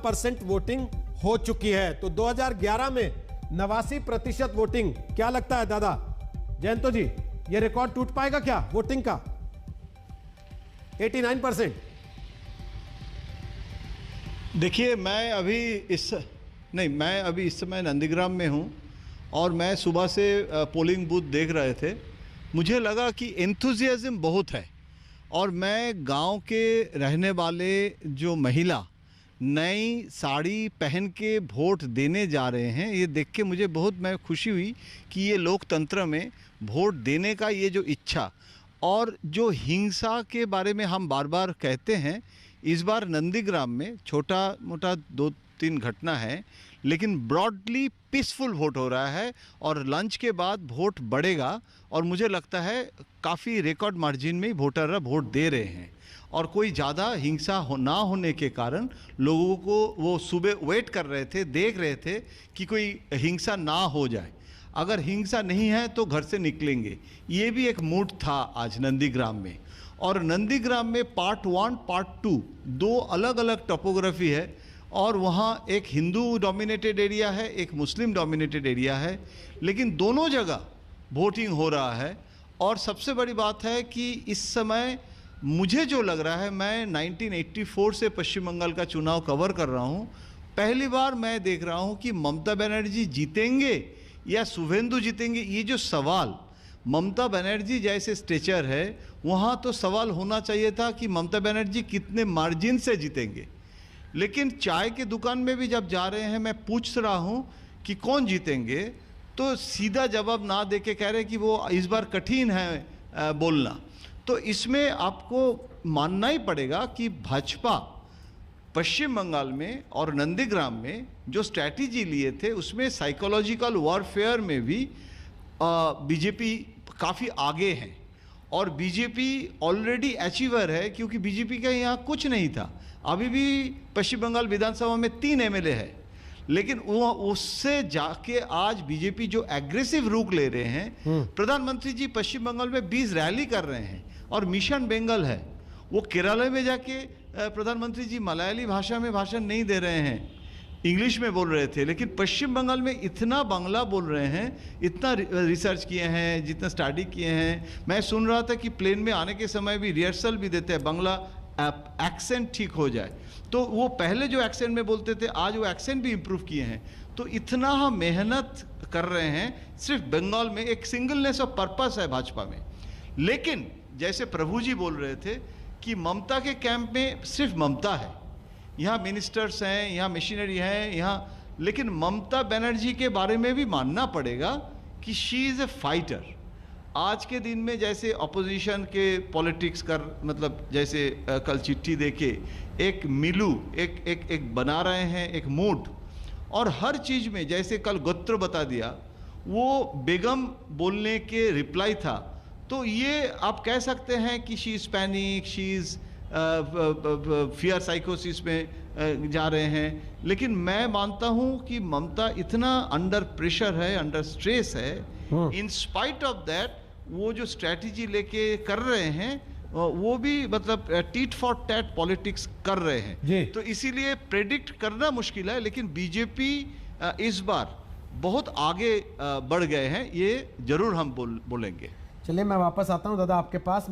% Voting हो चुकी है। तो 2011 में 89% वोटिंग, क्या लगता है दादा जयंतो जी, ये रिकॉर्ड टूट पाएगा क्या वोटिंग का? 89%। देखिए, मैं अभी इस समय नंदीग्राम में हूं और मैं सुबह से पोलिंग बूथ देख रहे थे। मुझे लगा कि एंथुजियाज्म बहुत है और मैं गांव के रहने वाले जो महिला नई साड़ी पहन के वोट देने जा रहे हैं, ये देख के मुझे मैं खुशी हुई कि ये लोकतंत्र में वोट देने का ये जो इच्छा और जो हिंसा के बारे में हम बार बार कहते हैं, इस बार नंदीग्राम में छोटा मोटा 2-3 घटना है, लेकिन ब्रॉडली पीसफुल वोट हो रहा है और लंच के बाद वोट बढ़ेगा और मुझे लगता है काफ़ी रिकॉर्ड मार्जिन में वोटर वोट दे रहे हैं और कोई ज़्यादा हिंसा ना होने के कारण लोगों को वो सुबह वेट कर रहे थे, देख रहे थे कि कोई हिंसा ना हो जाए। अगर हिंसा नहीं है तो घर से निकलेंगे, ये भी एक मूड था आज नंदीग्राम में। और नंदीग्राम में पार्ट 1 पार्ट 2 दो अलग अलग टोपोग्राफी है और वहाँ एक हिंदू डोमिनेटेड एरिया है, एक मुस्लिम डोमिनेटेड एरिया है, लेकिन दोनों जगह वोटिंग हो रहा है। और सबसे बड़ी बात है कि इस समय मुझे जो लग रहा है, मैं 1984 से पश्चिम बंगाल का चुनाव कवर कर रहा हूँ, पहली बार मैं देख रहा हूँ कि ममता बनर्जी जीतेंगे या शुभेंदु जीतेंगे। ये जो सवाल, ममता बनर्जी जैसे स्टेचर है, वहाँ तो सवाल होना चाहिए था कि ममता बनर्जी कितने मार्जिन से जीतेंगे। लेकिन चाय के दुकान में भी जब जा रहे हैं, मैं पूछ रहा हूँ कि कौन जीतेंगे, तो सीधा जवाब ना दे के कह रहे कि वो इस बार कठिन है बोलना। तो इसमें आपको मानना ही पड़ेगा कि भाजपा पश्चिम बंगाल में और नंदीग्राम में जो स्ट्रैटेजी लिए थे, उसमें साइकोलॉजिकल वॉरफेयर में भी बीजेपी काफ़ी आगे है और बीजेपी ऑलरेडी अचीवर है, क्योंकि बीजेपी का यहाँ कुछ नहीं था। अभी भी पश्चिम बंगाल विधानसभा में 3 एमएलए है, लेकिन वो उससे जाके आज बीजेपी जो एग्रेसिव रुख ले रहे हैं। प्रधानमंत्री जी पश्चिम बंगाल में 20 रैली कर रहे हैं और मिशन बेंगल है। वो केरला में जाके प्रधानमंत्री जी मलयाली भाषा में भाषण नहीं दे रहे हैं, इंग्लिश में बोल रहे थे, लेकिन पश्चिम बंगाल में इतना बांग्ला बोल रहे हैं, इतना रिसर्च किए हैं, जितना स्टडी किए हैं। मैं सुन रहा था कि प्लेन में आने के समय भी रिहर्सल भी देते हैं, बांग्ला एक्सेंट ठीक हो जाए। तो वो पहले जो एक्सेंट में बोलते थे, आज वो एक्सेंट भी इम्प्रूव किए हैं। तो इतना हम मेहनत कर रहे हैं, सिर्फ बंगाल में एक सिंगलनेस ऑफ पर्पस है भाजपा में। लेकिन जैसे प्रभु जी बोल रहे थे कि ममता के कैंप में सिर्फ ममता है, यहाँ मिनिस्टर्स हैं, यहाँ मशीनरी है यहाँ, लेकिन ममता बनर्जी के बारे में भी मानना पड़ेगा कि शी इज़ ए फाइटर। आज के दिन में जैसे अपोजिशन के पॉलिटिक्स मतलब जैसे कल चिट्ठी देके एक मिलू एक बना रहे हैं, एक मूड, और हर चीज़ में जैसे कल गोत्र बता दिया, वो बेगम बोलने के रिप्लाई था। तो ये आप कह सकते हैं कि she is panic, she is fear साइकोसिस में जा रहे हैं। लेकिन मैं मानता हूं कि ममता इतना अंडर प्रेशर है, अंडर स्ट्रेस है, इन स्पाइट ऑफ दैट वो जो स्ट्रैटेजी लेके कर रहे हैं, वो भी मतलब टीट फॉर टैट पॉलिटिक्स कर रहे हैं। तो इसीलिए प्रेडिक्ट करना मुश्किल है, लेकिन बीजेपी इस बार बहुत आगे बढ़ गए हैं, ये जरूर हम बोलेंगे। चलिए, मैं वापस आता हूं दादा आपके पास।